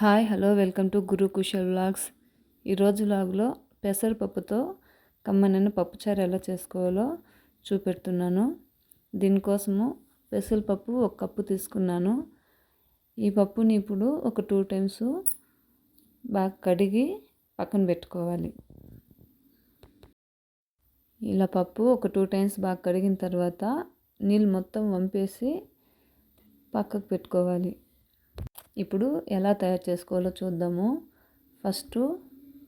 Hi hello welcome to Gurukushal vlogs. ఈరోజు వ్లాగ్లో పెసరపప్పుతో కమ్మనైన పప్పుచారు ఎలా చేసుకోవాలో చూపెడుతున్నాను. దీనికోసము పెసరపప్పు 1 కప్పు తీసుకున్నాను. ఈ పప్పుని ఇప్పుడు ఒక 2 టైమ్స్ బాగా కడిగి పక్కన పెట్టుకోవాలి. ఇలా పప్పు ఒక 2 టైమ్స్ బాగా కడిగిన తర్వాత నీళ్ళు మొత్తం వంపేసి పక్కకు పెట్టుకోవాలి. ఇప్పుడు ఎలా తయారు చేసుకోవాలో చూద్దాము. ఫస్ట్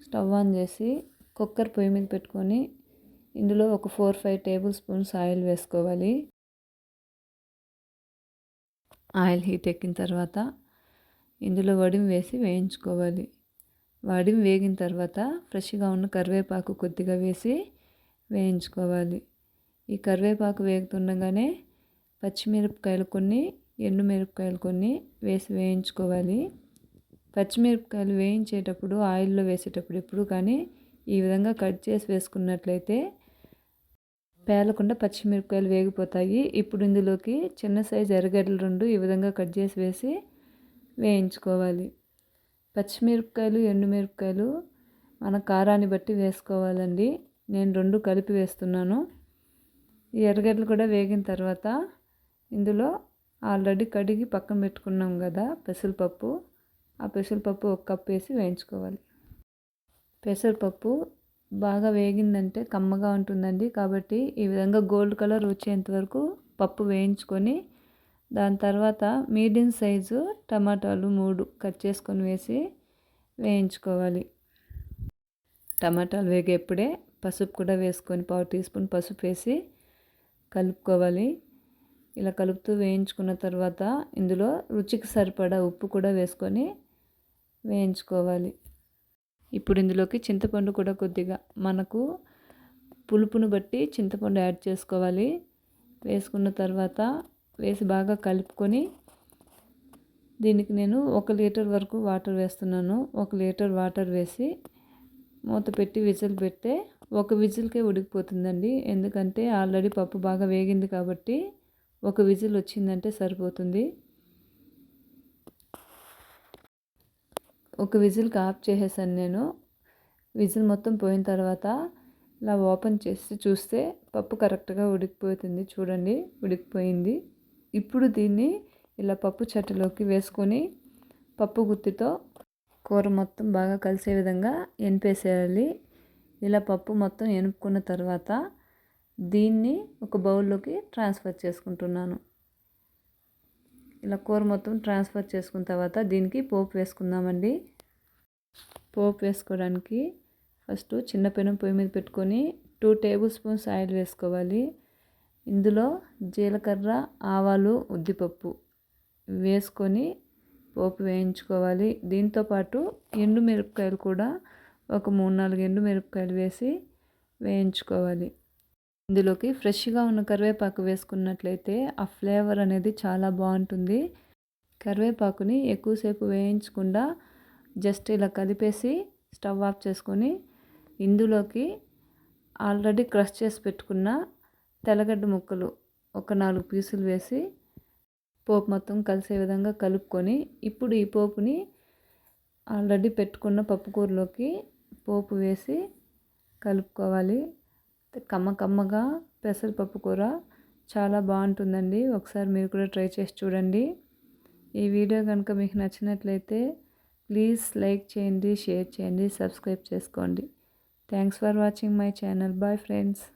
స్టవ్ ఆన్ చేసి కుక్కర్ పొయ్యి మీద పెట్టుకొని ఇందులో ఒక 4-5 టేబుల్ స్పూన్స్ ఆయిల్ వేసుకోవాలి. ఆయిల్ హీట్ ఎక్కిన తర్వాత ఇందులో వడిం వేసి వేయించుకోవాలి. వడిం వేగిన తర్వాత ఫ్రెష్గా ఉన్న కరివేపాకు కొద్దిగా వేసి వేయించుకోవాలి. ఈ కరివేపాకు వేగుతుండగానే పచ్చిమిరపకాయలు కొన్ని, ఎండుమిరపకాయలు కొన్ని వేసి వేయించుకోవాలి. పచ్చిమిరపకాయలు వేయించేటప్పుడు ఆయిల్లో వేసేటప్పుడు ఎప్పుడు కానీ ఈ విధంగా కట్ చేసి వేసుకున్నట్లయితే పేలకుండా పచ్చిమిరపకాయలు వేగిపోతాయి. ఇప్పుడు ఇందులోకి చిన్న సైజు ఎర్రగడ్డలు 2 ఈ విధంగా కట్ చేసి వేసి వేయించుకోవాలి. పచ్చిమిరపకాయలు, ఎండుమిరపకాయలు మన కారాన్ని బట్టి వేసుకోవాలండి. నేను 2 కలిపి వేస్తున్నాను. ఈ ఎర్రగడ్డలు కూడా వేగిన తర్వాత ఇందులో ఆల్రెడీ కడిగి పక్కన పెట్టుకున్నాం కదా పెసరపప్పు, ఆ పెసరపప్పు 1 కప్పు వేసి వేయించుకోవాలి. పెసరపప్పు బాగా వేగిందంటే కమ్మగా ఉంటుందండి. కాబట్టి ఈ విధంగా గోల్డ్ కలర్ వచ్చేంత వరకు పప్పు వేయించుకొని దాని తర్వాత మీడియం సైజు టమాటాలు 3 కట్ చేసుకొని వేసి వేయించుకోవాలి. టమాటాలు వేగేప్పుడే పసుపు కూడా వేసుకొని 1/2 టీ స్పూన్ పసుపు వేసి కలుపుకోవాలి. ఇలా కలుపుతూ వేయించుకున్న తర్వాత ఇందులో రుచికి సరిపడా ఉప్పు కూడా వేసుకొని వేయించుకోవాలి. ఇప్పుడు ఇందులోకి చింతపండు కూడా కొద్దిగా మనకు పులుపును బట్టి చింతపండు యాడ్ చేసుకోవాలి. వేసుకున్న తర్వాత వేసి బాగా కలుపుకొని దీనికి నేను 1 లీటర్ వరకు వాటర్ వేస్తున్నాను. 1 లీటర్ వాటర్ వేసి మూత పెట్టి విజిల్ పెడితే 1 విజిల్కే ఉడికిపోతుందండి. ఎందుకంటే ఆల్రెడీ పప్పు బాగా వేగింది కాబట్టి 1 విజిల్ వచ్చిందంటే సరిపోతుంది. 1 విజిల్కి ఆఫ్ చేసేసాను నేను. విజిల్ మొత్తం పోయిన తర్వాత ఇలా ఓపెన్ చేసి చూస్తే పప్పు కరెక్ట్గా ఉడికిపోతుంది. చూడండి, ఉడికిపోయింది. ఇప్పుడు దీన్ని ఇలా పప్పు చట్టులోకి వేసుకొని పప్పు గుత్తితో కూర మొత్తం బాగా కలిసే విధంగా ఎనిపేసేయాలి. ఇలా పప్పు మొత్తం ఎనుపుకున్న తర్వాత దీన్ని ఒక బౌల్లోకి ట్రాన్స్ఫర్ చేసుకుంటున్నాను. ఇలా కూర మొత్తం ట్రాన్స్ఫర్ చేసుకున్న తర్వాత దీనికి పోపు వేసుకుందామండి. పోపు వేసుకోవడానికి ఫస్ట్ చిన్న పెనం పొయ్యి మీద పెట్టుకొని 2 టేబుల్ స్పూన్స్ ఆయిల్ వేసుకోవాలి. ఇందులో జీలకర్ర, ఆవాలు, ఉద్దిపప్పు వేసుకొని పోపు వేయించుకోవాలి. దీంతోపాటు ఎండుమిరపకాయలు కూడా ఒక 3-4 ఎండుమిరపకాయలు వేసి వేయించుకోవాలి. ఇందులోకి ఫ్రెష్గా ఉన్న కరివేపాకు వేసుకున్నట్లయితే ఆ ఫ్లేవర్ అనేది చాలా బాగుంటుంది. కరివేపాకుని ఎక్కువసేపు వేయించకుండా జస్ట్ ఇలా కలిపేసి స్టవ్ ఆఫ్ చేసుకొని ఇందులోకి ఆల్రెడీ క్రష్ చేసి పెట్టుకున్న తెల్లగడ్డ ముక్కలు ఒక 4 పీసులు వేసి పోపు మొత్తం కలిసే విధంగా కలుపుకొని ఇప్పుడు ఈ పోపుని ఆల్రెడీ పెట్టుకున్న పప్పుకూరలోకి పోపు వేసి కలుపుకోవాలి. కమ్మగా పెసరపప్పు కూర చాలా బాగుంటుందండి. ఒకసారి మీరు కూడా ట్రై చేసి చూడండి. ఈ వీడియో కనుక మీకు నచ్చినట్లయితే ప్లీజ్ లైక్ చేయండి, షేర్ చేయండి, సబ్స్క్రైబ్ చేసుకోండి. Thanks for watching my channel. Bye friends.